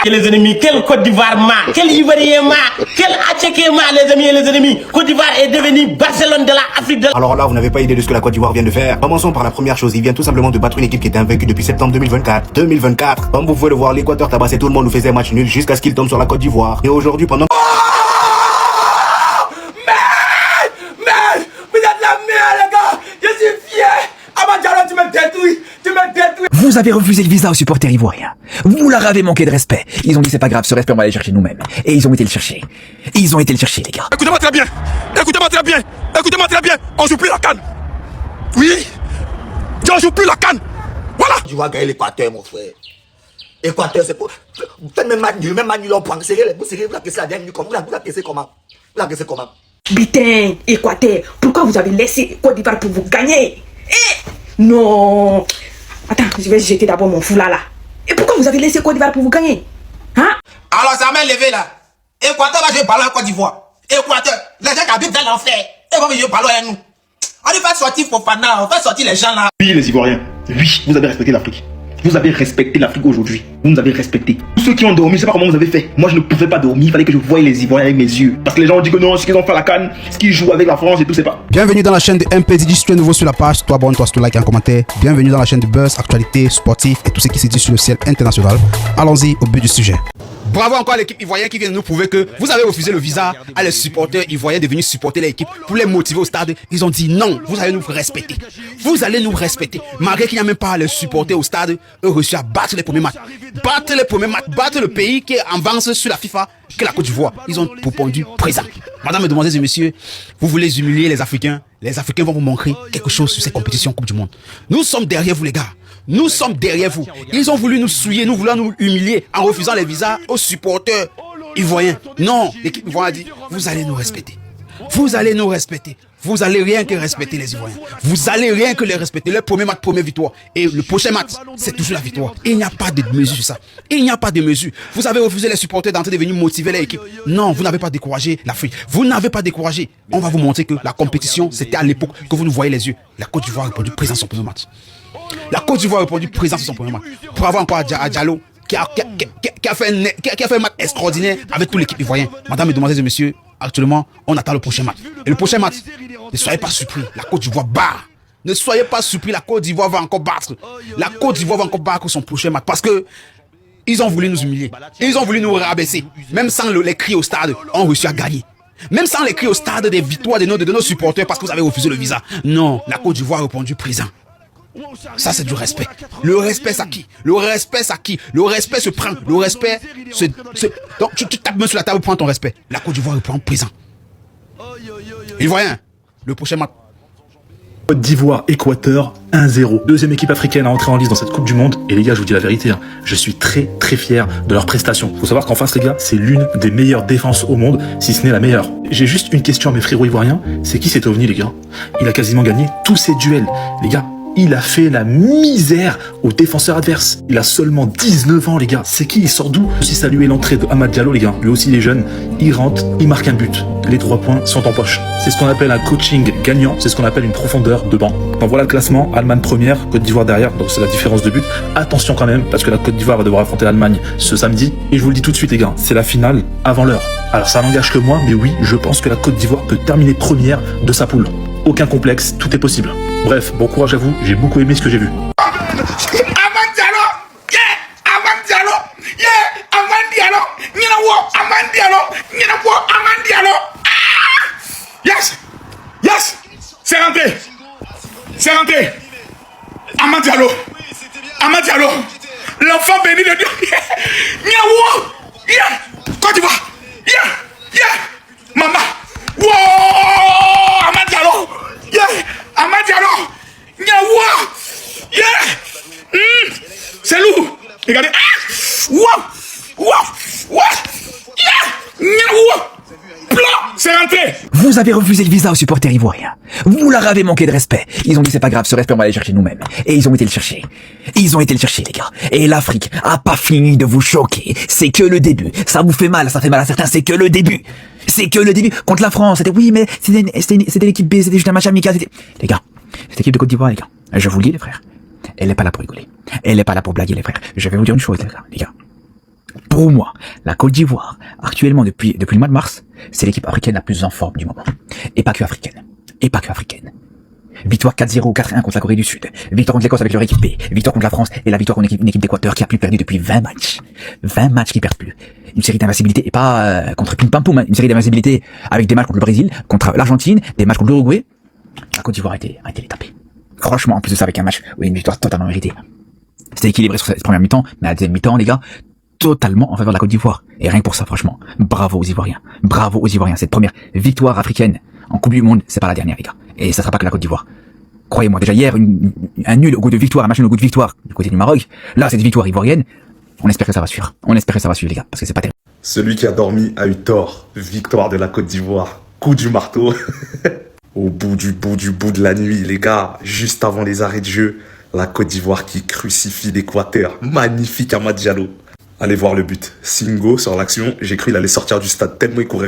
Les ennemis, quel Côte d'Ivoire ma, quel Ivoirien ma, quel Atchéké ma, les amis et les ennemis. Côte d'Ivoire est devenue Barcelone de l'Afrique de l'... Alors là, vous n'avez pas idée de ce que la Côte d'Ivoire vient de faire. Commençons par la première chose, il vient tout simplement de battre une équipe qui était invaincue depuis septembre 2024. 2024, comme vous pouvez le voir, l'Équateur tabassait tout le monde, nous faisait match nul jusqu'à ce qu'il tombe sur la Côte d'Ivoire. Et aujourd'hui, pendant... Mais vous êtes la merde, les gars. Je suis fier. Amad Diallo, tu me détruis. Tu me détruis. Vous avez refusé le visa aux supporters ivoiriens. Vous leur avez manqué de respect. Ils ont dit c'est pas grave, ce respect on va aller chercher nous-mêmes. Et ils ont été le chercher. Ils ont été le chercher, les gars. Écoutez-moi très bien. Écoutez-moi très bien. Écoutez-moi très bien. On joue plus la canne. Oui. On joue plus la canne. Voilà. Tu vas gagner l'Équateur, mon frère. Équateur, c'est pour... Faites même Manu, on prend. Vous la caissez la dernière comment? Vous la caissez comment? Vous la caissez comment? Putain, Équateur, pourquoi vous avez laissé Côte d'Ivoire pour vous gagner? Non. Attends, je vais jeter d'abord mon foulard là. Et pourquoi vous avez laissé Côte d'Ivoire pour vous gagner? Hein? Alors ça m'a levé là. Équateur va jouer ballon à Côte d'Ivoire. Équateur, les gens qui habitent dans l'enfer. Et vont jouer ballon à nous. On va sortir Fofana, on va sortir les gens là. Oui, les Ivoiriens, oui, vous avez respecté l'Afrique. Vous avez respecté l'Afrique aujourd'hui. Vous nous avez respecté. Tous ceux qui ont dormi, je sais pas comment vous avez fait. Moi, je ne pouvais pas dormir. Il fallait que je voie les Ivoiriens avec mes yeux. Parce que les gens ont dit que non, ce qu'ils ont fait à la CAN, ce qu'ils jouent avec la France et tout, c'est pas. Bienvenue dans la chaîne de MPDJ. Si tu es nouveau sur la page, toi abonne-toi, si tu like et un commentaire. Bienvenue dans la chaîne de buzz, actualité, sportif et tout ce qui se dit sur le ciel international. Allons-y au but du sujet. Bravo encore à l'équipe ivoirienne qui vient de nous prouver que vous avez refusé le visa à les supporters ivoiriens de venir supporter l'équipe pour les motiver au stade. Ils ont dit non, vous allez nous respecter. Vous allez nous respecter. Malgré qu'il n'y a même pas les supporters au stade, eux réussi à battre les premiers matchs. Battre les premiers matchs, battre le pays qui est en avance sur la FIFA, que la Côte d'Ivoire. Ils ont répondu présent. Madame, mesdemoiselles et messieurs, vous voulez humilier les Africains vont vous montrer quelque chose sur ces compétitions Coupe du Monde. Nous sommes derrière vous les gars. Nous sommes derrière vous. Ils ont voulu nous souiller, nous voulons nous humilier en refusant les visas aux supporters ivoiriens. Non, l'équipe ivoirienne a dit, vous allez nous respecter. Vous allez nous respecter. Vous allez rien que respecter les Ivoiriens. Vous allez rien que les respecter. Le premier match, première victoire. Et le prochain match, c'est toujours la victoire. Il n'y a pas de mesure sur ça. Il n'y a pas de mesure. Vous avez refusé les supporters d'entrer de venir motiver l'équipe. Non, vous n'avez pas découragé l'Afrique. Vous n'avez pas découragé. On va vous montrer que la compétition, c'était à l'époque que vous nous voyez les yeux. La Côte d'Ivoire a répondu présent sur son premier match. La Côte d'Ivoire a répondu présent sur son premier match. Bravo encore à Diallo qui a fait un match extraordinaire avec toute l'équipe ivoirienne. Madame, mesdemoiselles et messieurs, actuellement, on attend le prochain match. Et le prochain match, ne soyez pas surpris, la Côte d'Ivoire bat. Ne soyez pas surpris, la Côte d'Ivoire va encore battre. La Côte d'Ivoire va encore battre son prochain match parce que ils ont voulu nous humilier. Ils ont voulu nous rabaisser. Même sans les cris au stade, on réussit à gagner. Même sans les cris au stade des victoires de nos supporters parce que vous avez refusé le visa. Non, la Côte d'Ivoire a répondu présent. Ça, c'est du respect. Le respect, c'est acquis. Le respect, c'est acquis. Le respect se prend. Le respect se... Donc, tu tapes main sur la table, prends ton respect. La Côte d'Ivoire reprend présent. Ivoirien, le prochain match. Côte d'Ivoire, Équateur, 1-0. Deuxième équipe africaine à entrer en lice dans cette Coupe du Monde. Et les gars, je vous dis la vérité, hein, je suis très très fier de leur prestation. Faut savoir qu'en face, les gars, c'est l'une des meilleures défenses au monde, si ce n'est la meilleure. J'ai juste une question à mes frérots ivoiriens. C'est qui cet ovni, les gars? Il a quasiment gagné tous ses duels. Les gars, il a fait la misère aux défenseurs adverses. Il a seulement 19 ans, les gars. C'est qui? Il sort d'où? Aussi saluer l'entrée de Amad Diallo, les gars. Lui aussi, il est jeune. Il rentre, il marque un but. Les 3 points sont en poche. C'est ce qu'on appelle un coaching gagnant. C'est ce qu'on appelle une profondeur de banc. Donc voilà le classement. Allemagne première, Côte d'Ivoire derrière. Donc c'est la différence de but. Attention quand même, parce que la Côte d'Ivoire va devoir affronter l'Allemagne ce samedi. Et je vous le dis tout de suite, les gars, c'est la finale avant l'heure. Alors ça n'engage que moi, mais oui, je pense que la Côte d'Ivoire peut terminer première de sa poule. Aucun complexe, tout est possible. Bref, bon courage à vous, j'ai beaucoup aimé ce que j'ai vu. Amad Diallo, yeah, Amad Diallo, yeah, Amad Diallo, Amad Diallo, Amad Diallo. Yes, yes, c'est rentré, Amad Diallo, l'enfant béni de Dieu, yeah, Côte d'Ivoire, yeah, maman, wow, Amad Diallo, yeah, Amad Diallo, yeah, c'est lourd, regardez, c'est rentré. Vous avez refusé le visa aux supporters ivoiriens. Vous leur avez manqué de respect. Ils ont dit c'est pas grave, ce respect on va aller chercher nous-mêmes. Et ils ont été le chercher. Ils ont été le chercher, les gars. Et l'Afrique a pas fini de vous choquer. C'est que le début. Ça vous fait mal, ça fait mal à certains, c'est que le début. C'est que le début. Contre la France, c'était oui, mais c'était l'équipe B, c'était juste un match amical. Les gars, cette équipe de Côte d'Ivoire, les gars, je vous le dis, les frères, elle est pas là pour rigoler. Elle est pas là pour blaguer, les frères. Je vais vous dire une chose, les gars. Pour moi, la Côte d'Ivoire, actuellement depuis le mois de mars, c'est l'équipe africaine la plus en forme du moment. Et pas que africaine. Victoire 4-0 ou 4-1 contre la Corée du Sud. Victoire contre l'Écosse avec leur équipe B. Victoire contre la France et la victoire contre une équipe d'Équateur qui a plus perdu depuis 20 matchs. 20 matchs qui perdent plus. Une série d'invincibilité et pas contre Pim Pam Poum, hein. Une série d'invincibilité avec des matchs contre le Brésil, contre l'Argentine, des matchs contre l'Uruguay. La Côte d'Ivoire a été les taper. Franchement, en plus de ça, avec un match où il y a une victoire totalement méritée. C'était équilibré sur cette première mi-temps, mais à la deuxième mi-temps, les gars, totalement en faveur de la Côte d'Ivoire. Et rien que pour ça, franchement, bravo aux Ivoiriens. Bravo aux Ivoiriens. Cette première victoire africaine en Coupe du Monde, c'est pas la dernière, les gars. Et ça sera pas que la Côte d'Ivoire. Croyez-moi, déjà hier, un nul au goût de victoire, un match nul au goût de victoire du côté du Maroc. Là, cette victoire ivoirienne, on espère que ça va suivre. Les gars, parce que c'est pas terrible. Celui qui a dormi a eu tort. Victoire de la Côte d'Ivoire. Coup du marteau. Au bout de la nuit, les gars, juste avant les arrêts de jeu, la Côte d'Ivoire qui crucifie l'Équateur. Magnifique Amad Diallo. Allez voir le but. Singo sur l'action, j'ai cru qu'il allait sortir du stade tellement il courait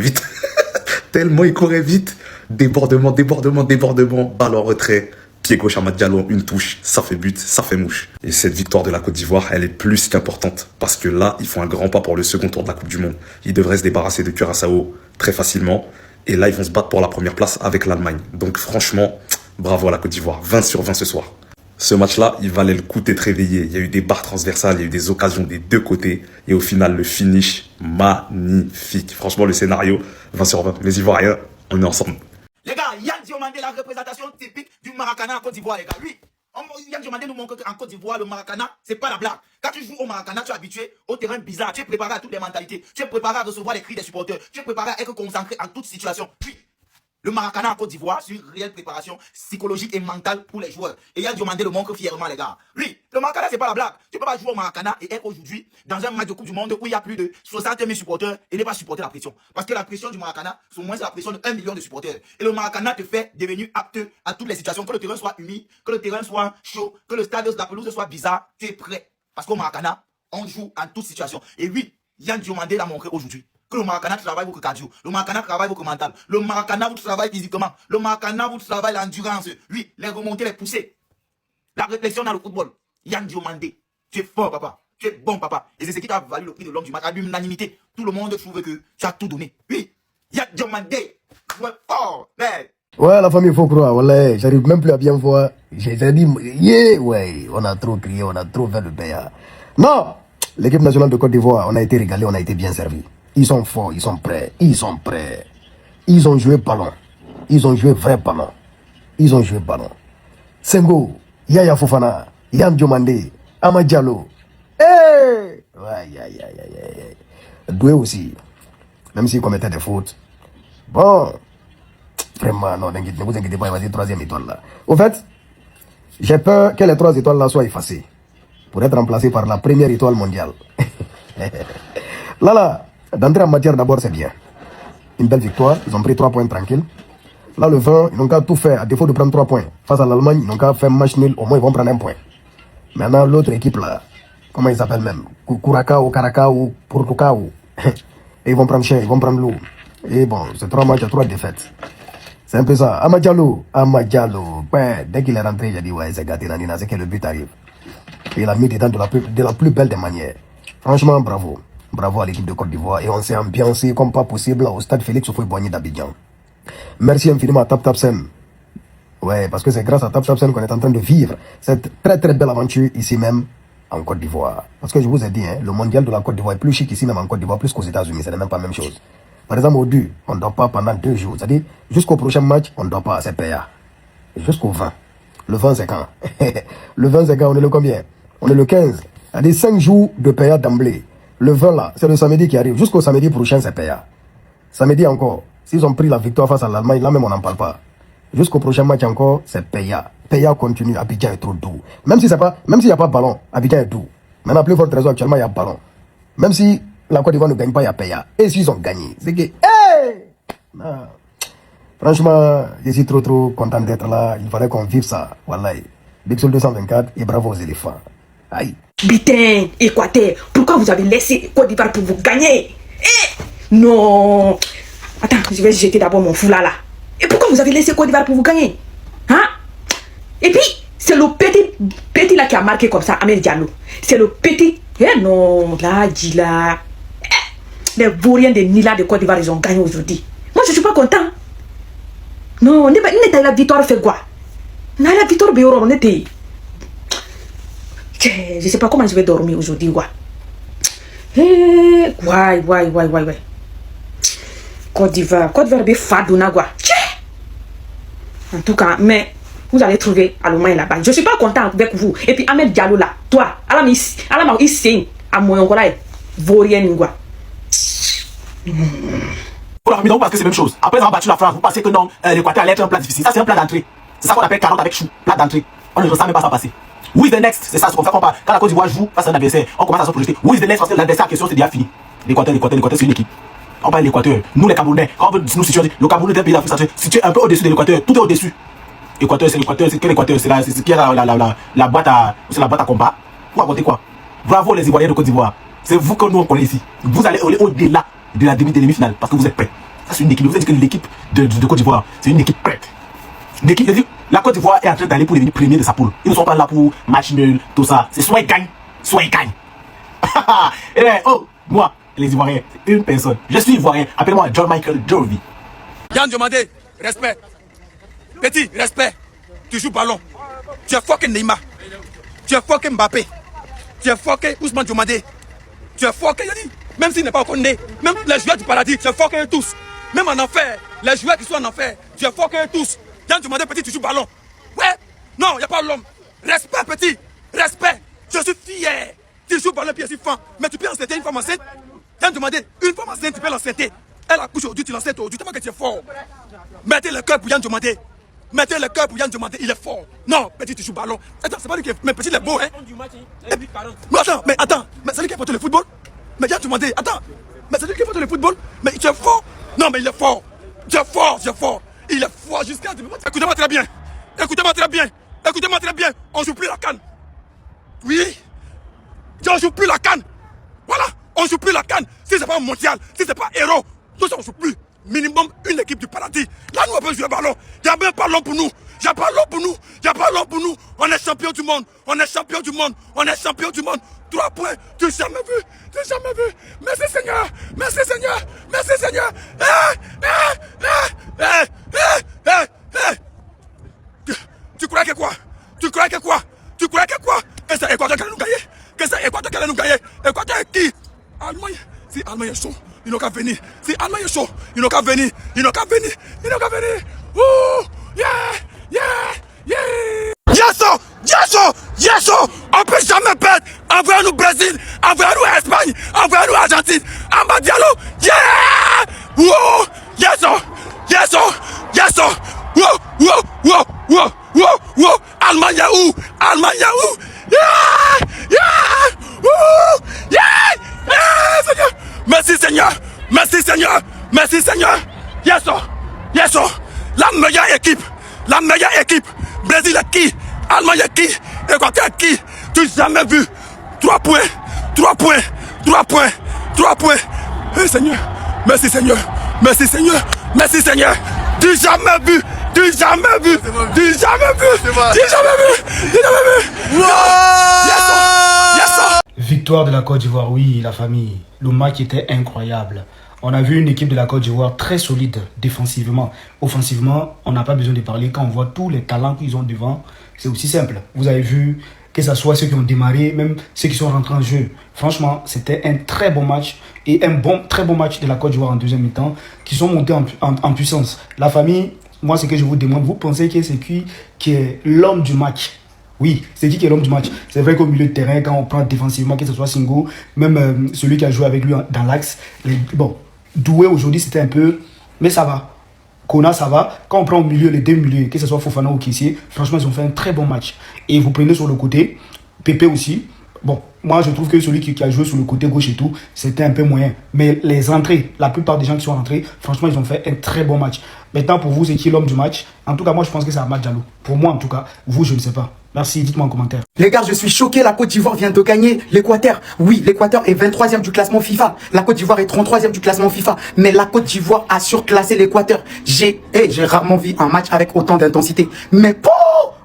vite. Débordement, balle en retrait. Pied gauche Amad Diallo, une touche, ça fait but, ça fait mouche. Et cette victoire de la Côte d'Ivoire, elle est plus qu'importante. Parce que là, ils font un grand pas pour le second tour de la Coupe du Monde. Ils devraient se débarrasser de Curaçao très facilement. Et là, ils vont se battre pour la première place avec l'Allemagne. Donc franchement, bravo à la Côte d'Ivoire. 20 sur 20 ce soir. Ce match-là, il valait le coup d'être réveillé. Il y a eu des barres transversales, il y a eu des occasions des deux côtés. Et au final, le finish, magnifique. Franchement, le scénario, 20 sur 20. Les Ivoiriens, on est ensemble. Les gars, Yann Diomandé, la représentation typique du Maracana en Côte d'Ivoire, les gars. Oui, Yann Diomandé nous montre qu'en Côte d'Ivoire, le Maracana, c'est pas la blague. Quand tu joues au Maracana, tu es habitué au terrain bizarre. Tu es préparé à toutes les mentalités. Tu es préparé à recevoir les cris des supporters. Tu es préparé à être concentré en toute situation. Puis, le Maracana en Côte d'Ivoire, c'est une réelle préparation psychologique et mentale pour les joueurs. Et Yann Diomandé le montre fièrement, les gars. Oui, le Maracana, c'est pas la blague. Tu peux pas jouer au Maracana et être aujourd'hui dans un match de Coupe du Monde où il y a plus de 60 000 supporters et ne pas supporter la pression. Parce que la pression du Maracana, c'est au moins la pression de 1 million de supporters. Et le Maracana te fait devenir apte à toutes les situations. Que le terrain soit humide, que le terrain soit chaud, que le stade de la pelouse soit bizarre, tu es prêt. Parce qu'au Maracana, on joue en toutes situations. Et oui, Yann Diomandé l'a montré aujourd'hui. Que le Maracana travaille votre cardio, le Maracana travaille votre mental, le Maracana vous travaille physiquement, le Maracana vous travaille l'endurance, oui, les remontées, les poussées, la réflexion dans le football. Yann Diomandé, tu es fort papa, tu es bon papa, et c'est ce qui t'a valu le prix de l'homme du match, à l'unanimité. Tout le monde trouve que tu as tout donné. Oui, Yann Diomandé, tu es fort, mec. Ouais, la famille, faut croire, ouais, j'arrive même plus à bien voir. J'ai dit, yeah, ouais, on a trop crié, on a trop fait le paya. Non, l'équipe nationale de Côte d'Ivoire, on a été régalé, on a été bien servi. Ils sont forts, ils sont prêts. Ils ont joué ballon. Ils ont joué vrai ballon. Sengo, Yaya Fofana, Yann Diomandé, Amad Diallo. Hey! Ouais. Doué aussi. Même s'il commettait des fautes. Bon. Vraiment, non, ne vous inquiétez pas, il va dire 3e étoile là. Au fait, j'ai peur que les 3 étoiles là soient effacées. Pour être remplacées par la première étoile mondiale. Là. D'entrer en matière d'abord, c'est bien. Une belle victoire, ils ont pris 3 points tranquilles. Là, le 20, ils n'ont qu'à tout faire. À défaut de prendre 3 points face à l'Allemagne, ils n'ont qu'à faire match nul. Au moins, ils vont prendre 1 point. Maintenant, l'autre équipe là, comment ils s'appellent même? Curacao, Caracao, Portucao. Et ils vont prendre cher, ils vont prendre lourd. Et bon, c'est 3 matchs à 3 défaites. C'est un peu ça. Amad Diallo. Ouais, dès qu'il est rentré, j'ai dit, ouais, c'est gâté, Nanina, c'est que le but arrive. Et il a mis dedans de la plus belle des manières. Franchement, bravo. Bravo à l'équipe de Côte d'Ivoire et on s'est ambiancé comme pas possible au stade Félix Houphouët-Boigny d'Abidjan. Merci infiniment à TapTapSend. Ouais, parce que c'est grâce à TapTapSend qu'on est en train de vivre cette très belle aventure ici même en Côte d'Ivoire. Parce que je vous ai dit, le mondial de la Côte d'Ivoire est plus chic ici même en Côte d'Ivoire plus qu'aux États-Unis, c'est même pas la même chose. Par exemple, au dû, on ne dort pas pendant 2 jours. C'est-à-dire, jusqu'au prochain match, on ne dort pas, c'est payant. Jusqu'au 20. Le 20 c'est quand? Le 20 c'est quand? On est le combien? On est le 15. C'est-à-dire 5 jours de payant d'emblée. Le 20 là, c'est le samedi qui arrive. Jusqu'au samedi prochain, c'est payant. Samedi encore, s'ils ont pris la victoire face à l'Allemagne, là même on n'en parle pas. Jusqu'au prochain match encore, c'est payant. Payant continue, Abidjan est trop doux. Même s'il n'y a pas de ballon, Abidjan est doux. Maintenant, plus fort raison, actuellement, il y a ballon. Même si la Côte d'Ivoire ne gagne pas, il y a payant. Et s'ils ont gagné, c'est que... Hey! Non. Franchement, je suis trop content d'être là. Il fallait qu'on vive ça. Voilà. Big Soul 224 et bravo aux éléphants. Aïe. Putain, Équateur, pourquoi vous avez laissé Côte d'Ivoire pour vous gagner? Non. Attends, je vais jeter d'abord mon foulard là. Et pourquoi vous avez laissé Côte d'Ivoire pour vous gagner? Hein? Et puis, c'est le petit là qui a marqué comme ça, Amad Diallo. C'est le petit. Eh non, là, dis là. Les vauriens des Nila de Côte d'Ivoire, ils ont gagné aujourd'hui. Moi, je ne suis pas content. Non, on n'est pas la victoire fait quoi? Non, la victoire on était. Je ne sais pas comment je vais dormir aujourd'hui, quoi. Ouais. Côte d'Ivoire est fadouna, quoi. En tout cas, mais vous allez trouver Allemagne là-bas. Je ne suis pas content avec vous. Et puis Ahmed Diallo là, toi, Alama ici, à moi encore là, vaurien, quoi. Pour la famille, parce que c'est la même chose. Après avoir battu la France, vous pensez que non, l'Équateur allait être un plat difficile. Ça, c'est un plat d'entrée. C'est ça qu'on appelle carotte avec chou. Plat d'entrée. On ne ressent même pas ça passer. Who is the next? C'est ça, c'est comme ça qu'on parle. Quand la Côte d'Ivoire joue face à un adversaire, on commence à se projeter. Who is the next? Parce que l'adversaire en question, c'est déjà fini. L'Équateur, c'est une équipe. On parle de l'Équateur. Nous, les Camerounais, quand on veut nous situer, le Cameroun est un pays d'Afrique centrale. Si tu es un peu au-dessus de l'Équateur, tout est au-dessus. L'Équateur, c'est que l'Équateur, c'est ce qui est la boîte à combat. Vous racontez quoi? Bravo les Ivoiriens de Côte d'Ivoire. C'est vous que nous on connaît ici. Vous allez au-delà de la demi-finale parce que vous êtes prêts. Ça, c'est une équipe. Vous avez dit que l'équipe de Côte d'Ivoire, c'est une équipe prête. La Côte d'Ivoire est en train d'aller pour devenir premier de sa poule. Ils ne sont pas là pour match nul, tout ça. C'est soit ils gagnent, soit ils gagnent. Et bien, moi, les Ivoiriens, c'est une personne. Je suis Ivoirien. Appelle-moi John Michael Jovi. Yann Diomandé, respect. Petit, respect. Tu joues ballon. Tu es fucking Neymar. Tu es fucking Mbappé. Tu es fucking Ousmane Diomandé. Tu es fucking Yanni. Même s'il n'est pas encore né. Même les joueurs du paradis, tu es fucking tous. Même en enfer, les joueurs qui sont en enfer, tu es fucking tous. Yann Diomandé, petit, tu joues ballon. Ouais. Non, il n'y a pas l'homme. Respect, petit. Respect. Je suis fier. Tu joues ballon, puis c'est fan. Mais tu peux enceinter une femme enceinte. Yann Diomandé, une femme enceinte, tu peux l'enceinter. Elle accouche aujourd'hui, tu l'enceintes aujourd'hui. Tellement que tu es fort. Mettez le cœur pour Yann Diomandé. Mettez le cœur pour Yann Diomandé, il est fort. Non, petit, tu joues ballon. Attends, c'est pas lui qui est. Mais petit, il est beau, hein. Mais attends, mais c'est lui qui a porté le football. Mais Yann Diomandé, attends. Mais c'est lui qui a porté le football. Mais tu es fort. Non, mais il est fort. Tu es fort, tu es fort. Il est fort jusqu'à. Écoutez-moi très bien. Écoutez-moi très bien. Écoutez-moi très bien. On joue plus la CAN. Oui. On joue plus la CAN. Voilà. On joue plus la CAN. Si c'est pas mondial, si c'est pas héros, tout ça on joue plus. Minimum une équipe du paradis. Là, nous, on peut jouer ballon. Il n'y a même pas l'homme pour nous. Il n'y a pas l'homme pour nous. Il n'y a pas l'homme pour nous. On est champion du monde. On est champion du monde. On est champion du monde. 3 points. Tu n'as jamais vu. Tu n'as jamais vu. Merci Seigneur. Merci Seigneur. Merci Seigneur. Tu croyais que quoi? Tu croyais que quoi? Tu croyais que quoi? Et c'est Équateur qui allait nous gagner. Que c'est Équateur qui allait nous gagner. Équateur est qui? Allemagne. Si Allemagne est chaud, ils n'ont qu'à venir. Si Allemagne est chaud, ils n'ont qu'à venir. Ils n'ont qu'à venir. Ils n'ont qu'à venir. Ouh, yeah, yeah, yeah. Yes, on peut jamais perdre. Envoyez-nous Brésil, envoyez-nous Espagne, envoyez-nous Argentine. Ahmed Diallo, yeah. Ouh, yes, Ouh, Allemagne est où? Allemagne est où? Yeah, ouh, yeah, Seigneur. Merci Seigneur. Merci Seigneur. Merci Seigneur. Yes, la meilleure équipe. Brésil est qui? Allemagne est qui? Équateur est qui? Tu n'as jamais vu. 3 points. Hey Seigneur. Merci Seigneur. Tu jamais vu. Victoire de la Côte d'Ivoire, oui, la famille. Le match était incroyable. On a vu une équipe de la Côte d'Ivoire très solide défensivement. Offensivement, on n'a pas besoin de parler. Quand on voit tous les talents qu'ils ont devant, c'est aussi simple. Vous avez vu que ce soit ceux qui ont démarré, même ceux qui sont rentrés en jeu. Franchement, c'était un très bon match et très bon match de la Côte d'Ivoire en deuxième mi-temps qui sont montés en puissance. La famille, moi, ce que je vous demande, vous pensez que c'est qui est l'homme du match? Oui, c'est qui est l'homme du match? C'est vrai qu'au milieu de terrain, quand on prend défensivement, que ce soit Singo, même celui qui a joué avec lui dans l'axe, bon, Doué aujourd'hui c'était un peu, mais ça va. Kona ça va. Quand on prend au milieu, les deux milieux, que ce soit Fofana ou Kessié, franchement ils ont fait un très bon match. Et vous prenez sur le côté, Pépé aussi. Bon, moi je trouve que celui qui a joué sur le côté gauche et tout, c'était un peu moyen. Mais les entrées, la plupart des gens qui sont rentrés, franchement ils ont fait un très bon match. Maintenant pour vous, c'est qui l'homme du match? En tout cas moi je pense que c'est Ahmed Diallo. Pour moi en tout cas, vous je ne sais pas. Merci, dites-moi en commentaire. Les gars, je suis choqué, la Côte d'Ivoire vient de gagner l'Équateur. Oui, l'Équateur est 23e du classement FIFA. La Côte d'Ivoire est 33e du classement FIFA. Mais la Côte d'Ivoire a surclassé l'Équateur. J'ai rarement vu un match avec autant d'intensité. Mais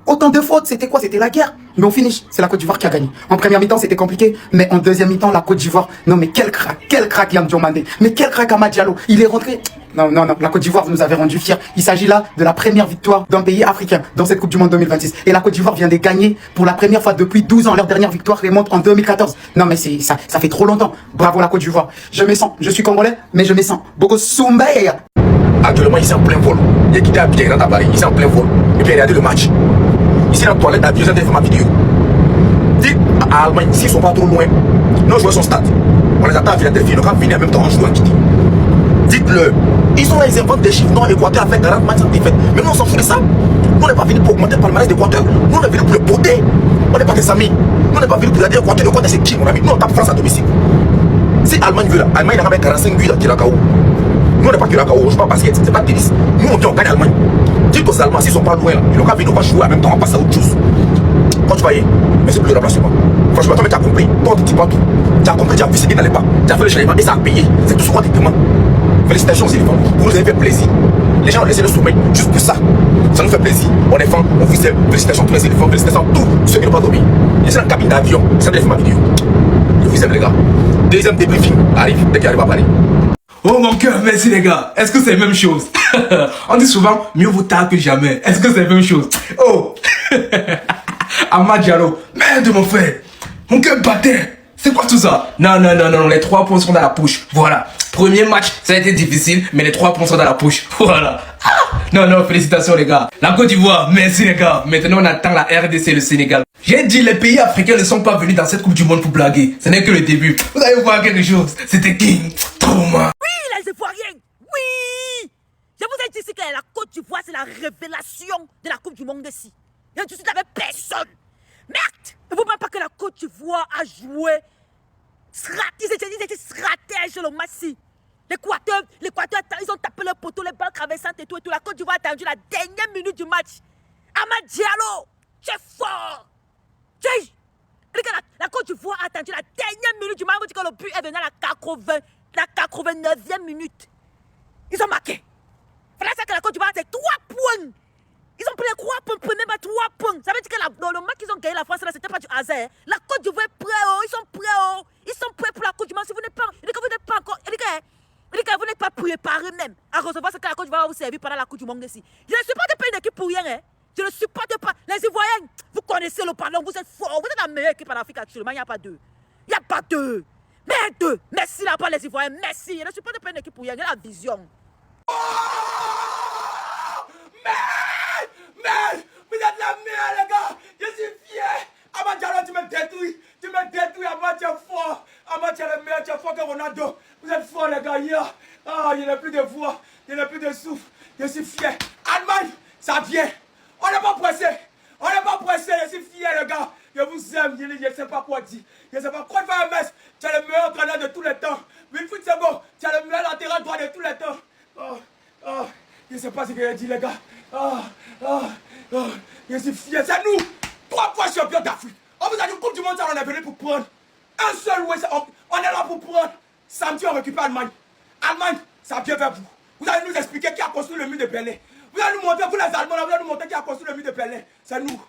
Autant de fautes, c'était quoi? C'était la guerre. Mais au finish, c'est la Côte d'Ivoire qui a gagné. En première mi-temps, c'était compliqué, mais en deuxième mi-temps, la Côte d'Ivoire, non mais quel crack Yam Diomandé, mais quel crack Amad Diallo, il est rentré. Non, la Côte d'Ivoire, vous nous avez rendu fiers. Il s'agit là de la première victoire d'un pays africain dans cette Coupe du Monde 2026. Et la Côte d'Ivoire vient de gagner pour la première fois depuis 12 ans. Leur dernière victoire remonte en 2014. Non mais ça fait trop longtemps. Bravo la Côte d'Ivoire. Je me sens, je suis congolais, mais je me sens. Bogo Soumbeya. Actuellement, il est en plein vol. Il a quitté à pied dans ta Paris, il est en plein vol. Et puis il a regardé le match. Ici, dans la toilette, la vieux, j'ai fait ma vidéo. Dites à Allemagne, s'ils sont pas trop loin, nos joueurs sont stade. On les attend à Philadelphie, ils n'ont qu'à venir en même temps en jouant en Kitty. Dites-le. Ils sont là, ils inventent des chiffres. Non, Équateur a fait 40 matchs sans défaite. Mais nous, on s'en fout de ça. Nous, on n'est pas venus pour augmenter le palmarès d'Équateur. Nous, on est venus pour le beauté. On n'est pas des amis. Nous, on n'est pas venus pour regarder Équateur. Équateur, c'est qui, mon ami? Nous, on tape France à domicile. Si Allemagne veut là, Allemagne n'a pas 45 buts dans Kirakao. Nous, on n'est pas Kirakao, on joue pas basket, c'est pas tennis. Nous, on vient, on gagne Allemagne. Dites aux Allemands, s'ils sont pas loin là, ils n'ont qu'à venir, on va jouer en même temps, on va passer à autre chose. Quand tu vas y aller, mais c'est plus le remplacement. Franchement, toi, tu as compris. Toi, tu ne dis pas tout. Tu as compris, tu as vu ce qui n'allait pas. Tu as fait le changement et ça a payé. C'est tout ce qu'on te demande. Félicitations aux éléphants. Vous nous avez fait plaisir. Les gens ont laissé le sommeil juste pour ça. Ça nous fait plaisir. On est fans, on vous aime. Félicitations à tous les éléphants. Félicitations à tous ceux qui n'ont pas dormi. Je suis dans la cabine d'avion. Ça devait faire ma vidéo. Je vous aime, les gars. Deuxième débriefing arrive dès qu'il arrive à Paris. Oh mon cœur, merci les gars. Est-ce que c'est la même chose? On dit souvent, mieux vaut tard que jamais. Est-ce que c'est la même chose? Oh Amad Diallo, merde mon frère. Mon cœur battait. C'est quoi tout ça? Non, les 3 points sont dans la poche. Voilà. Premier match, ça a été difficile, mais les 3 points sont dans la poche. Voilà. Non, félicitations les gars. La Côte d'Ivoire, merci les gars. Maintenant on attend la RDC et le Sénégal. J'ai dit, les pays africains ne sont pas venus dans cette Coupe du Monde pour blaguer. Ce n'est que le début. Vous allez voir quelque chose. C'était King. Trauma. Oui, les Ivoiriens. Oui. Je vous ai dit ici que la Côte d'Ivoire, c'est la révélation de la Coupe du Monde ici. Il y a tout de suite avec personne. Merde. Ne vous même pas que la Côte d'Ivoire a joué. Ils étaient stratèges le match. L'Équateur, ils ont tapé le poteau, les balles traversantes et tout. La Côte d'Ivoire a attendu la dernière minute du match. Amad Diallo, tu es fort. La Côte d'Ivoire a attendu la dernière minute du match. On dit que le but est venu à la 89e minute. Ils ont marqué. Voilà ça que la Côte d'Ivoire, c'est 3 points. Ils ont pris les 3 points, premier match 3 points. Ça veut dire que dans le match qu'ils ont gagné la France, c'était pas du hasard. La Côte d'Ivoire est prêt, oh. Ils sont prêts, oh. Ils sont prêts pour la Coupe du Monde. Si vous n'êtes pas, vous n'êtes pas encore, vous n'êtes pas préparé même à recevoir ce que la Côte d'Ivoire va vous servir pendant la Coupe du Monde ici. Je ne supporte pas une équipe pour rien, hein. Je ne supporte pas. Les Ivoiriens, vous connaissez le ballon, vous êtes forts. Vous êtes la meilleure équipe en Afrique actuellement. Il n'y a pas deux. Il n'y a pas deux. Mais deux. Merci là-bas, les Ivoiriens. Merci. Je ne supporte pas une équipe pour rien. Il y a la vision. Mais vous êtes la meilleure les gars. Je suis fier. Amad Diallo, tu me détruis. Amad, tu es fort. Amad, tu es le meilleur. Tu es fort que Ronaldo. Vous êtes forts les gars. Il n'y a plus de voix. Il n'y a plus de souffle. Je suis fier. Allemagne, ça vient. On n'est pas pressé. Je suis fier les gars. Je vous aime. Je ne sais pas quoi dire. Je ne sais pas quoi faire MS. Tu es le meilleur entraîneur de tous les temps. Wilfried, c'est bon. Tu es le meilleur latéral droit de tous les temps. Je ne sais pas ce que j'ai dit les gars. Je suis fier, c'est nous, 3 fois champions d'Afrique. On vous a dit Coupe du Monde, ça on est venu pour prendre. Un seul ouais, on est là pour prendre. Samedi, on récupère Allemagne. Allemagne, ça vient vers vous. Vous allez nous expliquer qui a construit le mur de Berlin. Vous allez nous montrer, vous les Allemands, vous allez nous montrer qui a construit le mur de Berlin. C'est nous.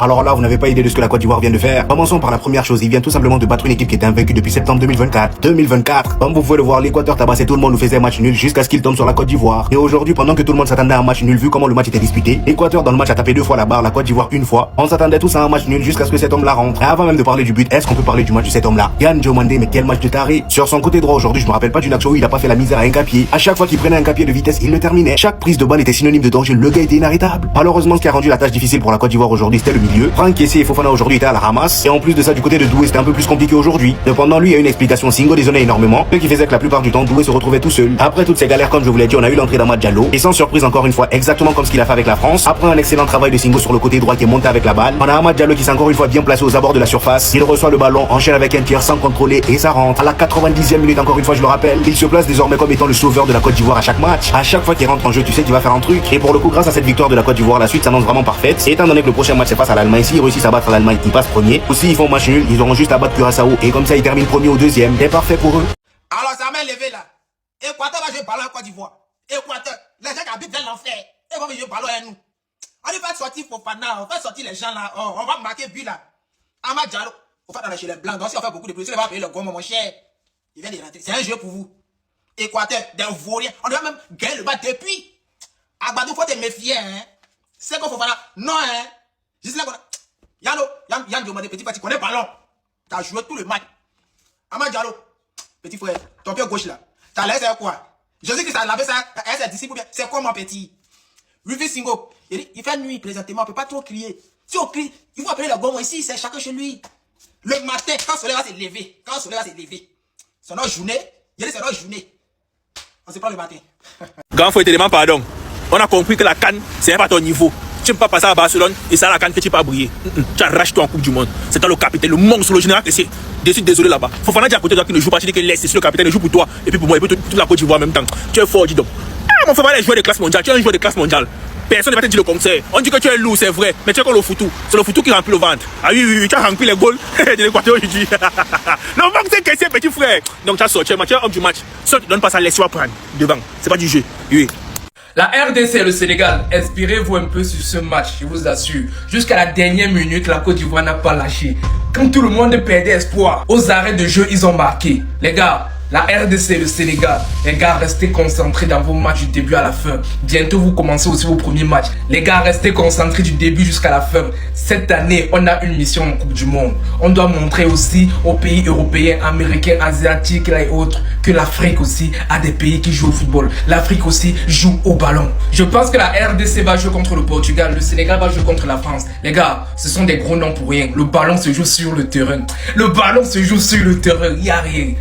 Alors là, vous n'avez pas idée de ce que la Côte d'Ivoire vient de faire. Commençons par la première chose. Il vient tout simplement de battre une équipe qui était invaincue depuis septembre 2024. Comme vous pouvez le voir, l'Équateur tabassait tout le monde, nous faisait un match nul jusqu'à ce qu'il tombe sur la Côte d'Ivoire. Et aujourd'hui, pendant que tout le monde s'attendait à un match nul, vu comment le match était disputé, l'Équateur dans le match a tapé 2 fois la barre, la Côte d'Ivoire 1 fois. On s'attendait tous à un match nul jusqu'à ce que cet homme-là rentre. Et avant même de parler du but, est-ce qu'on peut parler du match de cet homme-là? Yam Diomandé, mais quel match de taré. Sur son côté droit aujourd'hui, je me rappelle pas d'une action où il a pas fait la misère à un capier. À chaque fois qu'il prenait un capier de vitesse, il le terminait. Chaque prise de balle était synonyme de danger. Le gars était inarrêtable. Malheureusement, ce qui a rendu la tâche difficile pour la Côte d'Ivoire aujourd'hui, c'était le milieu. Franck Kessié et Fofana aujourd'hui étaient à la ramasse. Et en plus de ça, du côté de Doué, c'était un peu plus compliqué aujourd'hui. Cependant, lui, il y a une explication. Singo dézonnait énormément, ce qui faisait que la plupart du temps, Doué se retrouvait tout seul. Après toutes ces galères, comme je vous l'ai dit, on a eu l'entrée d'Amad Diallo. Et sans surprise, encore une fois, exactement comme ce qu'il a fait avec la France. Après un excellent travail de Singo sur le côté droit qui est monté avec la balle, on a Amad Diallo qui s'est encore une fois bien placé aux abords de la surface. Il reçoit le ballon, enchaîne avec un tir sans contrôler et ça rentre. À la 90e minute, encore une fois, je le rappelle, il se place désormais comme étant le sauveur de la Côte d'Ivoire à chaque match. À chaque fois qu'il rentre en jeu, tu sais qu'il va faire un truc. Et pour le coup, grâce à cette victoire de la Côte d'Ivoire, la suite s'annonce vraiment parfaite. Et étant donné que le prochain match c'est face à l'Allemagne, s'ils réussissent à battre l'Allemagne, ils passent premier. Aussi, ils font match nul, ils auront juste à battre Curaçao et comme ça ils terminent premier au deuxième. C'est parfait pour eux. Alors ça m'a levé là. Équateur va jouer ballon à Côte d'Ivoire. Équateur, les gens qui habitent dans l'enfer, ils vont jouer ballon à nous. On va sortir Fofana, on va sortir les gens là, on va marquer but là. Amad Diallo, on va dans chez les blancs, donc si on fait beaucoup de bruit, on va payer le gomme, mon cher. Il vient de rentrer, c'est un jeu pour vous. Équateur, d'un vaurien, on doit même gagner le bas depuis. Agbadou, faut te méfier, hein. C'est qu'on Fofana, non, hein. Juste là, Yann Diomandé, petit frère, tu connais ballon. T'as joué tout le match. Amad Diallo, petit frère, ton pied gauche là, t'as l'air c'est quoi? Jésus-Christ a lavé ça, ses disciples, c'est quoi mon petit? Rufus Singo, il fait nuit présentement, on peut pas trop crier. Si on crie, il faut appeler le bon ici, c'est chacun chez lui. Le matin, quand le soleil va se lever, c'est notre journée, il y a c'est notre journée. On se prend le matin. Grand frère, tellement pardon. On a compris que la canne, c'est pas ton niveau. Tu ne peux pas passer à Barcelone et ça la canne que tu peux pas briller. Tu arraches toi en Coupe du Monde. C'est toi le capitaine, le monstre, le général que c'est. Je suis désolé là-bas. Fofana dit à côté de toi qui ne joue pas, tu dis que laisse, c'est le capitaine, il joue pour toi. Et puis pour moi, et puis toute la Côte d'Ivoire en même temps. Tu es fort, dis donc. Ah, mon frère, est joueur de classe mondiale. Tu es un joueur de classe mondiale. Personne ne va te dire le contraire. On dit que tu es lourd, c'est vrai. Mais tu es comme le foutou. C'est le foutou qui remplit le ventre. Ah oui, tu as rempli les goals de l'Équateur aujourd'hui. Non, pas que c'est question, petit frère. Donc tu as sorti, tu es homme du match. Si on te donne pas ça, laisse-toi prendre devant. C'est pas du jeu. Oui. La RDC et le Sénégal, inspirez-vous un peu sur ce match, je vous assure. Jusqu'à la dernière minute, la Côte d'Ivoire n'a pas lâché. Quand tout le monde perdait espoir, aux arrêts de jeu, ils ont marqué. Les gars, la RDC et le Sénégal, les gars, restez concentrés dans vos matchs du début à la fin. Bientôt, vous commencez aussi vos premiers matchs. Les gars, restez concentrés du début jusqu'à la fin. Cette année, on a une mission en Coupe du Monde. On doit montrer aussi aux pays européens, américains, asiatiques et autres que l'Afrique aussi a des pays qui jouent au football. L'Afrique aussi joue au ballon. Je pense que la RDC va jouer contre le Portugal, le Sénégal va jouer contre la France. Les gars, ce sont des gros noms pour rien. Le ballon se joue sur le terrain. Le ballon se joue sur le terrain, il n'y a rien.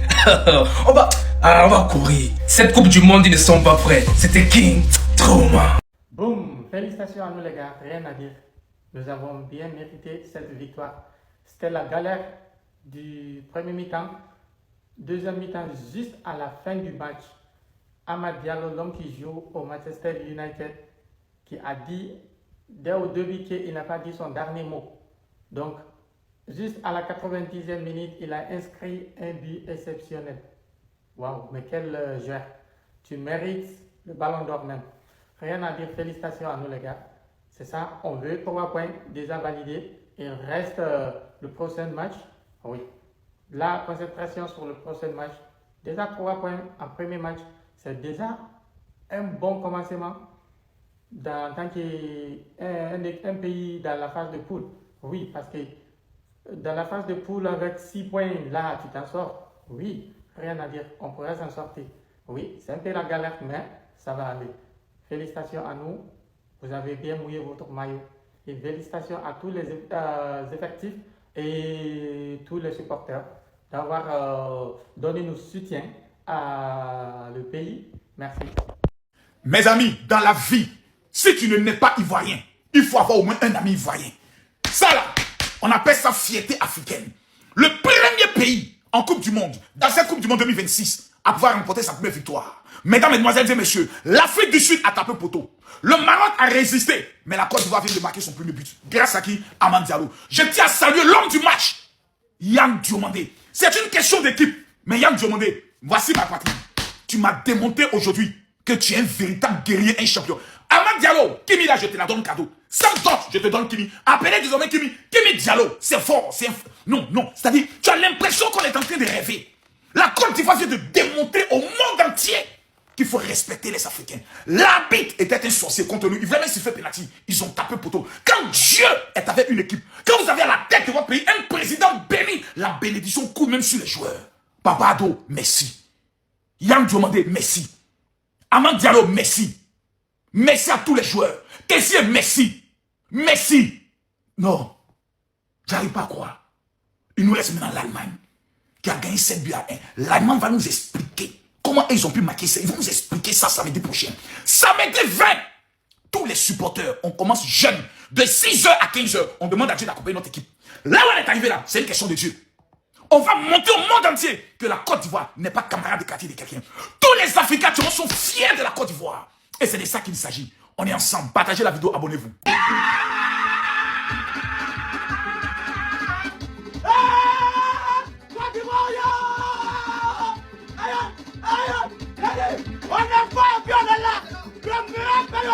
On va courir. Cette Coupe du Monde, ils ne sont pas prêts. C'était King Trauma. Boum, félicitations à nous les gars, rien à dire. Nous avons bien mérité cette victoire. C'était la galère du premier mi-temps. Deuxième mi-temps, juste à la fin du match, Amad Diallo, l'homme qui joue au Manchester United, qui a dit dès au début qu'il n'a pas dit son dernier mot. Donc, juste à la 90e minute, il a inscrit un but exceptionnel. Waouh, mais quel joueur. Tu mérites le ballon d'or même. Rien à dire, félicitations à nous les gars. C'est ça, on veut 3 points déjà validés. Il reste le prochain match. Oui, la concentration sur le prochain match. Déjà 3 points en premier match, c'est déjà un bon commencement en tant qu'un pays dans la phase de poule. Oui, parce que dans la phase de poule avec 6 points, là, tu t'en sors. Oui, rien à dire, on pourrait s'en sortir. Oui, c'est un peu la galère, mais ça va aller. Félicitations à nous, vous avez bien mouillé votre maillot. Et félicitations à tous les effectifs et tous les supporters d'avoir donné nos soutiens à le pays. Merci. Mes amis, dans la vie, si tu ne n'es pas ivoirien, il faut avoir au moins un ami ivoirien. Ça là, on appelle ça fierté africaine. Le premier pays en Coupe du Monde, dans cette Coupe du Monde 2026, à pouvoir remporter sa première victoire. Mesdames, mesdemoiselles et messieurs, l'Afrique du Sud a tapé poteau. Le Maroc a résisté, mais la Côte d'Ivoire vient de marquer son premier but. Grâce à qui? Amad Diallo. Je tiens à saluer l'homme du match, Yann Diomandé. C'est une question d'équipe. Mais Yann Diomandé, voici ma patrie. Tu m'as démontré aujourd'hui que tu es un véritable guerrier, un champion. Amad Diallo, Kimi là, je te la donne cadeau. Sans doute, je te donne Kimi. Appelez désormais Kimi. Kimi Diallo, c'est fort. Non, c'est-à-dire, tu as l'impression qu'on est en train de rêver. La Côte d'Ivoire vient de démontrer au monde entier qu'il faut respecter les Africains. L'arbitre était un sorcier contre nous. Il voulait même s'y faire pénalty. Ils ont tapé poteau. Quand Dieu est avec une équipe, quand vous avez à la tête de votre pays un président béni, la bénédiction coule même sur les joueurs. Babado, merci. Yann Diomandé, merci. Amad Diallo, merci. Merci à tous les joueurs. Tessier, merci. Merci. Non, j'arrive pas à croire. Il nous reste maintenant l'Allemagne qui a gagné 7 buts à 1. L'Allemagne va nous expliquer comment ils ont pu marquer ça. Ils vont nous expliquer ça samedi prochain. Samedi 20, tous les supporters, on commence jeune, de 6h à 15h. On demande à Dieu d'accompagner notre équipe. Là où on est arrivé là, c'est une question de Dieu. On va montrer au monde entier que la Côte d'Ivoire n'est pas camarade de quartier de quelqu'un. Tous les Africains sont fiers de la Côte d'Ivoire. Et c'est de ça qu'il s'agit. On est ensemble. Partagez la vidéo, abonnez-vous. On est fort et puis on est là. Le miracle,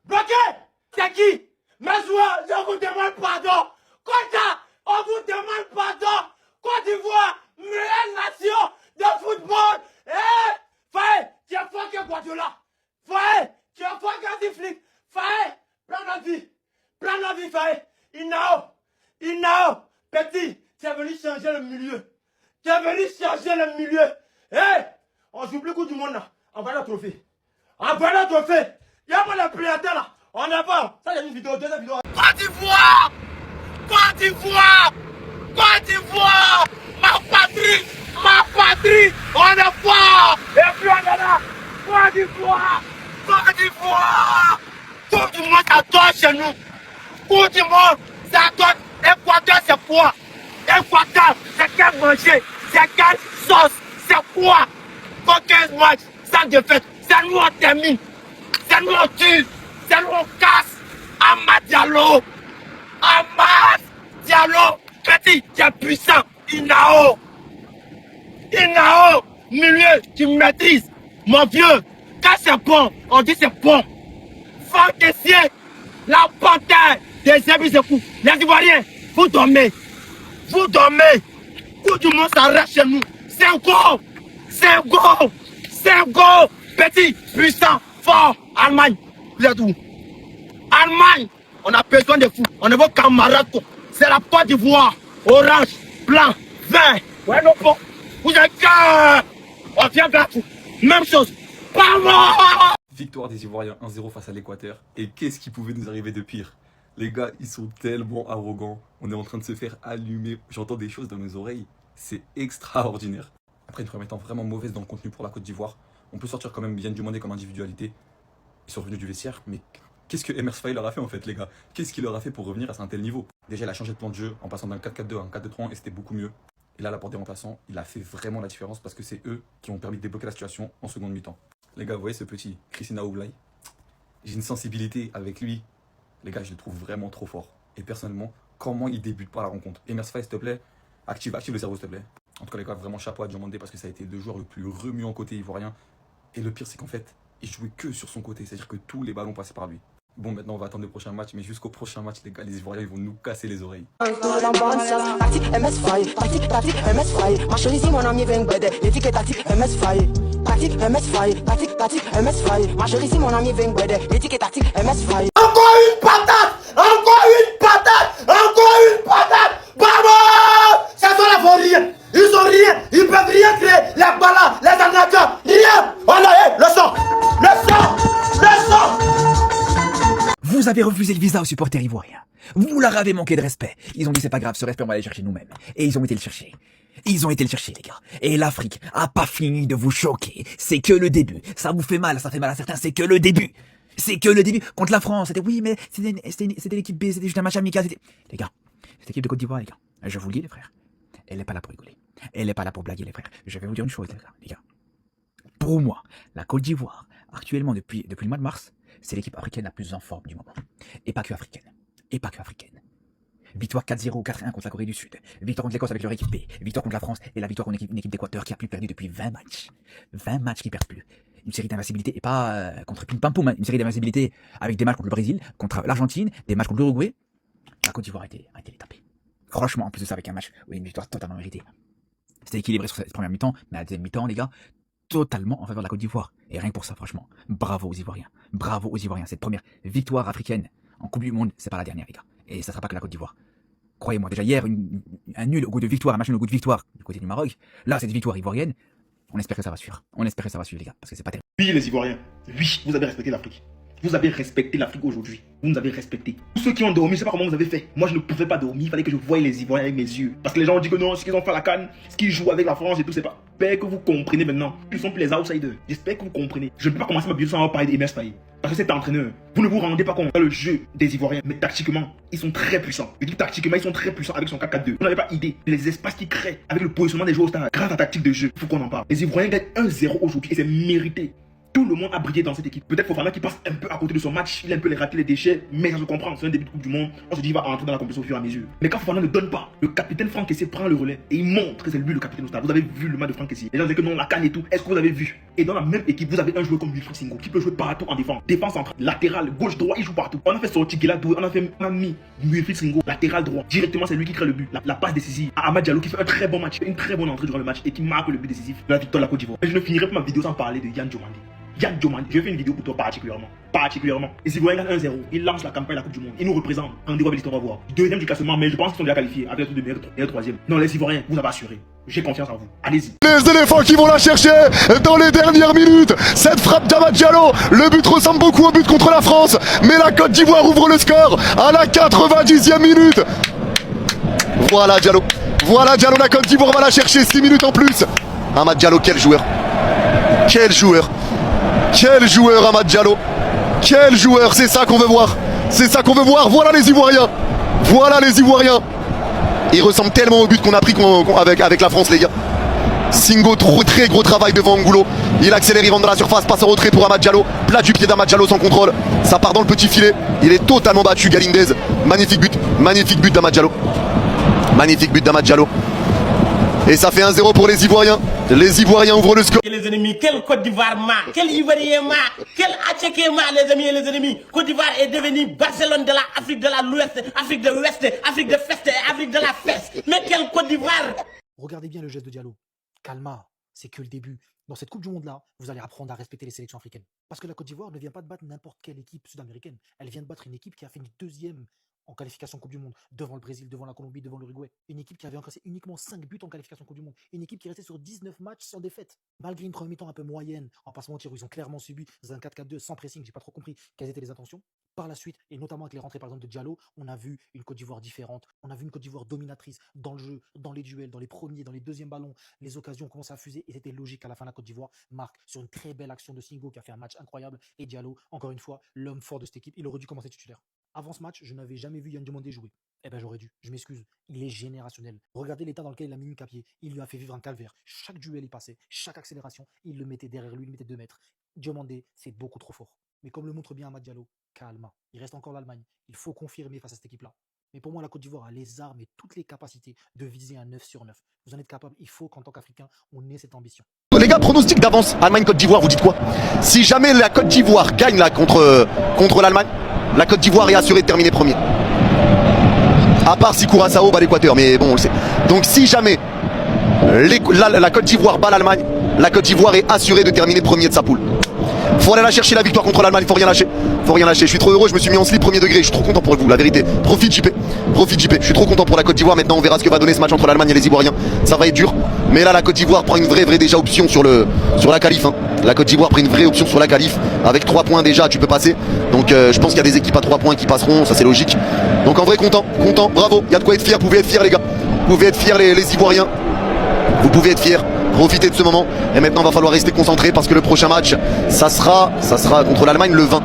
Bloqué! C'est qui? Mes joueurs, je vous demande pardon! Kota, on vous demande pardon! Côte d'Ivoire, meilleure nation de football! Faye, tu es fort que Guardiola! Faye, tu es fort que Ziflik! Faye, prends la vie, Faye! Inao! Petit, tu es venu changer le milieu! On joue plus coup du monde là! Envoie le trophée! Il y a pas le prédateur là! On avance! Ça, il y a une vidéo, deuxième vidéo! Côte d'Ivoire! Ma patrie! On est fort! Et puis on est là! Côte d'Ivoire! Tout le monde s'adore chez nous! Tout le monde s'adore! Équateur, c'est quoi? Équateur, c'est quel manger? C'est quelle sauce? C'est quoi? Pour 15 matchs, sans défaite, c'est nous on termine! C'est nous on tue! C'est nous on casse! Amad Diallo! Petit, tu es puissant! Inao! Milieu, tu maîtrises! Mon vieux, quand c'est bon, on dit c'est bon! Fantaisier, la panthère des Ebisekou, les Ivoiriens, vous dormez! Tout le monde s'arrête chez nous! C'est un go! Petit, puissant, fort! Allemagne, vous êtes où? Allemagne, on a besoin de vous, on est vos camarades, c'est la Côte d'Ivoire, orange, blanc, vert, ouais non bon, vous êtes cœur, on vient battre, même chose, pas moi. Victoire des Ivoiriens 1-0 face à l'Équateur, et qu'est-ce qui pouvait nous arriver de pire? Les gars, ils sont tellement arrogants, on est en train de se faire allumer, j'entends des choses dans mes oreilles, c'est extraordinaire. Après une première temps vraiment mauvaise dans le contenu pour la Côte d'Ivoire, on peut sortir quand même bien du monde comme individualité, ils sont revenus du vestiaire, mais qu'est-ce que Emers Faye leur a fait en fait les gars? Qu'est-ce qu'il leur a fait pour revenir à un tel niveau? Déjà il a changé de plan de jeu en passant d'un 4-4-2 à un 4-2-3 et c'était beaucoup mieux. Et là l'apport des remplaçants, il a fait vraiment la différence parce que c'est eux qui ont permis de débloquer la situation en seconde mi-temps. Les gars, vous voyez ce petit Christina Oublay? J'ai une sensibilité avec lui. Les gars, je le trouve vraiment trop fort. Et personnellement, comment il débute par la rencontre? Emers Faye, s'il te plaît, active le cerveau s'il te plaît. En tout cas les gars, vraiment chapeau à Diomandé parce que ça a été le joueur le plus remuant côté ivoirien. Et le pire c'est qu'en fait, il jouait que sur son côté, c'est-à-dire que tous les ballons passaient par lui. Bon, maintenant on va attendre le prochain match, mais jusqu'au prochain match, les gars, les Ivoiriens ils vont nous casser les oreilles. Vamos! Ça sont la rien! Ils ont rien! Ils peuvent rien créer! Les balles, les ingrédients, rien! Voilà, le sang! Vous avez refusé le visa aux supporters ivoiriens. Vous leur avez manqué de respect. Ils ont dit c'est pas grave, ce respect on va aller chercher nous-mêmes. Et ils ont été le chercher. Les gars. Et l'Afrique a pas fini de vous choquer. C'est que le début. Ça vous fait mal, ça fait mal à certains, c'est que le début. Contre la France, c'était oui, mais c'était l'équipe B, c'était juste un match amical. Les gars, cette équipe de Côte d'Ivoire, les gars, je vous le dis les frères, elle est pas là pour rigoler. Elle est pas là pour blaguer les frères. Je vais vous dire une chose les gars. Pour moi, la Côte d'Ivoire, actuellement depuis le mois de mars, c'est l'équipe africaine la plus en forme du moment. Et pas que africaine. Victoire 4-0, 4-1 contre la Corée du Sud. Victoire contre l'Écosse avec leur équipe B. Victoire contre la France et la victoire contre une équipe d'Équateur qui a plus perdu depuis 20 matchs. 20 matchs qui perdent plus. Une série d'invincibilité et pas contre Pim Pam Poum. Une série d'invincibilité avec des matchs contre le Brésil, contre l'Argentine, des matchs contre l'Uruguay. La Côte d'Ivoire a été les taper. Franchement, en plus de ça, avec un match où il y a une victoire totalement méritée. C'était équilibré sur cette première mi-temps, mais à la deuxième mi-temps, les gars, totalement en faveur de la Côte d'Ivoire. Et rien que pour ça, franchement, bravo aux Ivoiriens. Cette première victoire africaine en Coupe du Monde, c'est pas la dernière, les gars. Et ça sera pas que la Côte d'Ivoire. Croyez-moi, déjà hier, un nul au goût de victoire, un match nul au goût de victoire du côté du Maroc. Là, cette victoire ivoirienne, on espère que ça va suivre. Les gars, parce que c'est pas terrible. Oui, les Ivoiriens, oui, vous avez respecté l'Afrique. Vous avez respecté l'Afrique aujourd'hui. Vous nous avez respecté. Tous ceux qui ont dormi, je sais pas comment vous avez fait. Moi, je ne pouvais pas dormir. Il fallait que je voie les Ivoiriens avec mes yeux. Parce que les gens ont dit que non, ce qu'ils ont fait à la CAN, ce qu'ils jouent avec la France et tout, c'est pas. J'espère que vous comprenez maintenant. Ils sont plus les outsiders. J'espère que vous comprenez. Je ne peux pas commencer ma vidéo sans avoir parlé d'Emers Faye. Parce que cet entraîneur, vous ne vous rendez pas compte dans le jeu des Ivoiriens. Mais tactiquement, ils sont très puissants. Je dis tactiquement, ils sont très puissants avec son 4-4-2. Vous n'avez pas idée. Les espaces qu'ils créent avec le positionnement des joueurs au stade, grâce à la tactique de jeu. Il faut qu'on en parle. Les Ivoiriens gagnent 1-0 aujourd'hui et c'est mérité. Tout le monde a brillé dans cette équipe. Peut-être Fofana qui passe un peu à côté de son match, il a un peu les ratés, les déchets, mais ça se comprend, c'est un début de Coupe du Monde. On se dit il va entrer dans la compétition au fur et à mesure. Mais quand Fofana ne donne pas, le capitaine Franck Kessié prend le relais et il montre que c'est lui le capitaine au stade. Vous avez vu le match de Franck Kessié. Les gens disent que non, la canne et tout. Est-ce que vous avez vu? Et dans la même équipe, vous avez un joueur comme Wilfried Singo qui peut jouer partout en défense. Défense centrale, latéral, gauche, droit, il joue partout. On a fait sortir Guéladoué, on a mis Wilfried Singo, latéral droit. Directement, c'est lui qui crée le but. La passe décisive à Amad Diallo qui fait un très bon match, une très bonne entrée durant le match et qui marque le but décisif de la victoire de la Côte d'Ivoire. Et je ne finirai pas ma vidéo sans parler de Yann Diomandé. Yann Diomandé, je fais une vidéo pour toi particulièrement. Et si vous regardez 1-0, il lance la campagne de la Coupe du Monde. Il nous représente. Rendez-vous avec l'histoire, on va voir. Deuxième du classement, mais je pense qu'ils sont déjà qualifiés avec le meilleur troisième. Non, les Ivoiriens, vous avez assuré. J'ai confiance en vous. Allez-y. Les éléphants qui vont la chercher dans les dernières minutes. Cette frappe d'Amad Diallo. Le but ressemble beaucoup au but contre la France. Mais la Côte d'Ivoire ouvre le score à la 90e minute. Voilà Diallo. Voilà Diallo, la Côte d'Ivoire va la chercher 6 minutes en plus. Amad Diallo, quel joueur. Quel joueur. Quel joueur Amad Diallo. Quel joueur, c'est ça qu'on veut voir. C'est ça qu'on veut voir. Voilà les Ivoiriens. Voilà les Ivoiriens. Il ressemble tellement au but qu'on a pris avec la France les gars. Singo, très gros travail devant Angulo. Il accélère, il rentre dans la surface, passe en retrait pour Amad Diallo. Plat du pied d'Amad Diallo sans contrôle. Ça part dans le petit filet. Il est totalement battu, Galindez. Magnifique but d'Amad Diallo. Magnifique but d'Amad Diallo. Et ça fait 1-0 pour les Ivoiriens. Les Ivoiriens ouvrent le score. Les ennemis, quel Côte d'Ivoire quel Ivoirien quel Atchéké les amis et les ennemis. Côte d'Ivoire est devenue Barcelone de l'Afrique de l'Ouest, Afrique de l'Ouest, Afrique de Feste et Afrique de la Fesse. Mais quel Côte d'Ivoire. Regardez bien le geste de Diallo. Calma, c'est que le début. Dans cette Coupe du Monde-là, vous allez apprendre à respecter les sélections africaines. Parce que la Côte d'Ivoire ne vient pas de battre n'importe quelle équipe sud-américaine. Elle vient de battre une équipe qui a fini deuxième en qualification Coupe du Monde, devant le Brésil, devant la Colombie, devant l'Uruguay. Une équipe qui avait encaissé uniquement 5 buts en qualification Coupe du Monde. Une équipe qui restait sur 19 matchs sans défaite. Malgré une première mi-temps un peu moyenne, en passant au tir où ils ont clairement subi dans un 4-4-2 sans pressing, j'ai pas trop compris quelles étaient les intentions. Par la suite, et notamment avec les rentrées par exemple de Diallo, on a vu une Côte d'Ivoire différente. On a vu une Côte d'Ivoire dominatrice dans le jeu, dans les duels, dans les premiers, dans les deuxièmes ballons. Les occasions ont commencé à fuser et c'était logique qu'à la fin la Côte d'Ivoire marque sur une très belle action de Singo qui a fait un match incroyable. Et Diallo, encore une fois, l'homme fort de cette équipe, il aurait dû commencer titulaire. Avant ce match, je n'avais jamais vu Yann Diomandé jouer. Eh ben j'aurais dû, je m'excuse, il est générationnel. Regardez l'état dans lequel il a mis Mikapié, il lui a fait vivre un calvaire. Chaque duel il passait, chaque accélération, il le mettait derrière lui, il le mettait 2 mètres. Diomandé, c'est beaucoup trop fort. Mais comme le montre bien Amad Diallo, calma, il reste encore l'Allemagne. Il faut confirmer face à cette équipe-là. Mais pour moi, la Côte d'Ivoire a les armes et toutes les capacités de viser un 9 sur 9. Vous en êtes capable, il faut qu'en tant qu'Africain, on ait cette ambition. Les gars, pronostic d'avance, Allemagne-Côte d'Ivoire, vous dites quoi? Si jamais la Côte d'Ivoire gagne là contre l'Allemagne, la Côte d'Ivoire est assurée de terminer premier. À part si Curaçao bat l'Équateur, mais bon, on le sait. Donc si jamais la Côte d'Ivoire bat l'Allemagne, la Côte d'Ivoire est assurée de terminer premier de sa poule. Faut aller la chercher la victoire contre l'Allemagne, faut rien lâcher. Faut rien lâcher. Je suis trop heureux, je me suis mis en slip premier degré. Je suis trop content pour vous, la vérité. Profite JP. Profite JP. Je suis trop content pour la Côte d'Ivoire. Maintenant on verra ce que va donner ce match entre l'Allemagne et les Ivoiriens. Ça va être dur. Mais là la Côte d'Ivoire prend une vraie déjà option sur la qualif. Hein. La Côte d'Ivoire prend une vraie option sur la qualif. Avec 3 points déjà, tu peux passer. Donc je pense qu'il y a des équipes à 3 points qui passeront, ça c'est logique. Donc en vrai content, bravo. Il y a de quoi être fier, vous pouvez être fiers les gars. Vous pouvez être fiers les Ivoiriens. Vous pouvez être fiers. Profitez de ce moment et maintenant il va falloir rester concentré parce que le prochain match ça sera contre l'Allemagne le 20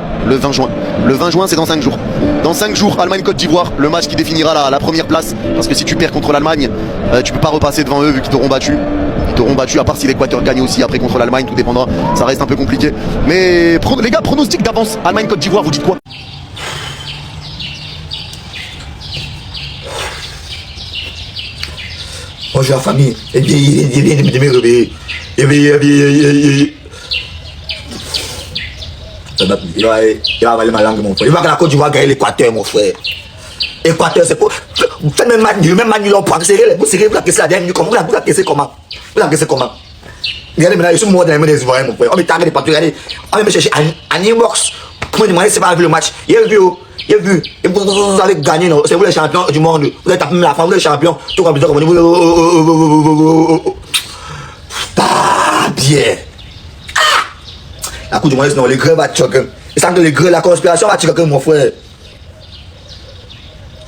juin. Le 20 juin c'est dans 5 jours. Dans 5 jours Allemagne-Côte d'Ivoire, le match qui définira la première place parce que si tu perds contre l'Allemagne tu peux pas repasser devant eux vu qu'ils t'auront battu. Ils t'auront battu à part si l'Équateur gagne aussi après contre l'Allemagne, tout dépendra, ça reste un peu compliqué. Mais les gars, pronostic d'avance, Allemagne-Côte d'Ivoire, vous dites quoi? Bonjour la famille, et bien de me réveiller. Il va avaler ma langue mon frère. Il va que la Côte d'Ivoire gagne l'Équateur mon frère. Équateur c'est pour... Vous faites le même match nul en point. Vous l'encaissez la dernière minute comment? Vous l'encaissez comment? Regardez maintenant, je suis mort dans les mains des Ivoiriens mon frère. On me targue des partout, regardez. On va me chercher en inbox pour me demander si c'est pas vu le match. Il a vu. Et vous allez gagner, non? C'est vous les champions du monde. Vous allez taper la fin, vous les champions. Tout comme ça, pas bien. La Coupe du Monde, non, les gros va choquer. Et ça, les gros, la conspiration va choquer, mon frère.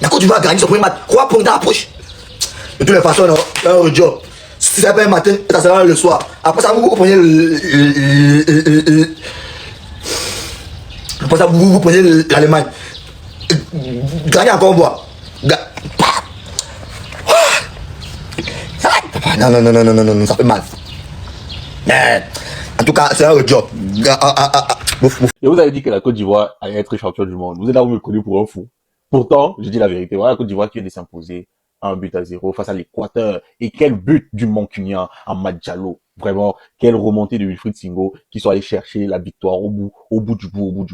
La Côte d'Ivoire gagne son premier match. 3 points d'approche. De toutes les façons, non, c'est un job. Si c'est pas un matin, ça sera le soir. Après ça, vous prenez après ça, vous prenez l'Allemagne. Gagnez encore bois. Non, ça fait mal. En tout cas, c'est un job. Et vous avez dit que la Côte d'Ivoire allait être champion du monde. Vous êtes là, vous me connaissez pour un fou. Pourtant, je dis la vérité. Voilà la Côte d'Ivoire qui vient de s'imposer 1-0 face à l'Équateur. Et quel but du Mancunien, Amad Diallo. Vraiment, quelle remontée de Wilfried Singo qui sont allés chercher la victoire au bout du bout.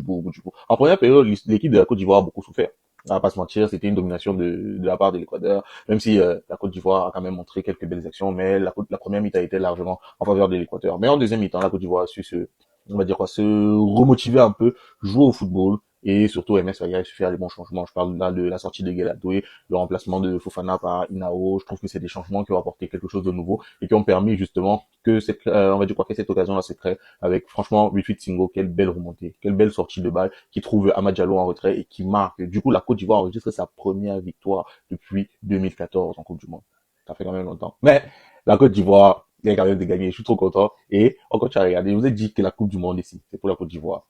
En première période, l'équipe de la Côte d'Ivoire a beaucoup souffert. On va pas se mentir, c'était une domination de la part de l'Équateur, même si la Côte d'Ivoire a quand même montré quelques belles actions, mais la première mi-temps était largement en faveur de l'Équateur. Mais en deuxième mi-temps, la Côte d'Ivoire a su se remotiver un peu, jouer au football, et surtout MS Faye a su faire des bons changements. Je parle là de la sortie de Gueladoué, le remplacement de Fofana par Inao. Je trouve que c'est des changements qui ont apporté quelque chose de nouveau et qui ont permis justement que cette occasion-là se crée avec franchement Wilfried Singo. Quelle belle remontée, quelle belle sortie de balle qui trouve Amad Diallo en retrait et qui marque. Du coup, la Côte d'Ivoire enregistre sa première victoire depuis 2014 en Coupe du Monde. Ça fait quand même longtemps. Mais la Côte d'Ivoire, il y a quand même de gagner. Je suis trop content. Et on continue à regarder. Je vous ai dit que la Coupe du Monde ici, c'est pour la Côte d'Ivoire.